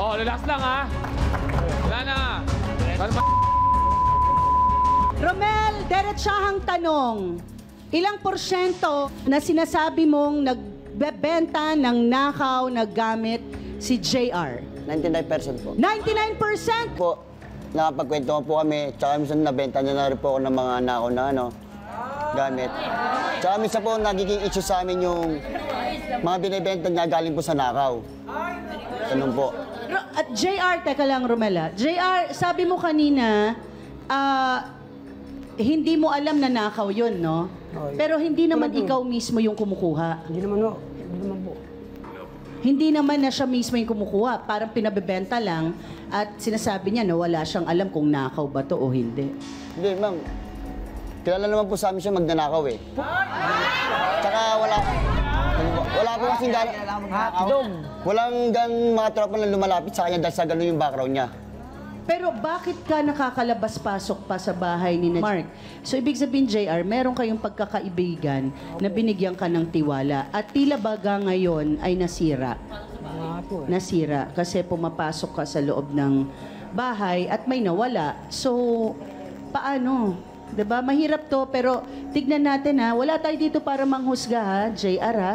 Oh, relax lang ha. Wala na. Romel, diretsahang tanong. Ilang porsyento na sinasabi mong nagbebenta ng nakaw na gamit si JR? 99% po. 99%? Po, nakapagkwentuhan po kami, tsaka minsan nabenta niya na rin po ako ng mga nakaw na gamit. Tsaka minsan po nagiging issue sa amin yung mga binibenta niya galing po sa nakaw. Ganun po. At JR, teka lang Romela. JR, sabi mo kanina, hindi mo alam na nakaw yun, no? Pero hindi naman ikaw mismo yung kumukuha. Hindi naman po. Hindi naman po. Hindi naman na siya mismo yung kumukuha. Parang pinabebenta lang at sinasabi niya na wala siyang alam kung nakaw ba to o hindi. Hindi, ma'am. Kilala naman po sa amin siya magnanakaw eh. Tsaka wala po kasing walang mga tropa na lumalapit sa kanya dahil sa ganun yung background niya. Pero bakit ka nakakalabas-pasok pa sa bahay ni Mark? So, ibig sabihin, JR, meron kayong pagkakaibigan na binigyan ka ng tiwala at tila baga ngayon ay nasira. Nasira kasi pumapasok ka sa loob ng bahay at may nawala. So, paano? 'Di ba? Mahirap to pero tignan natin ha. Wala tayo dito para manghusga ha, JR ha.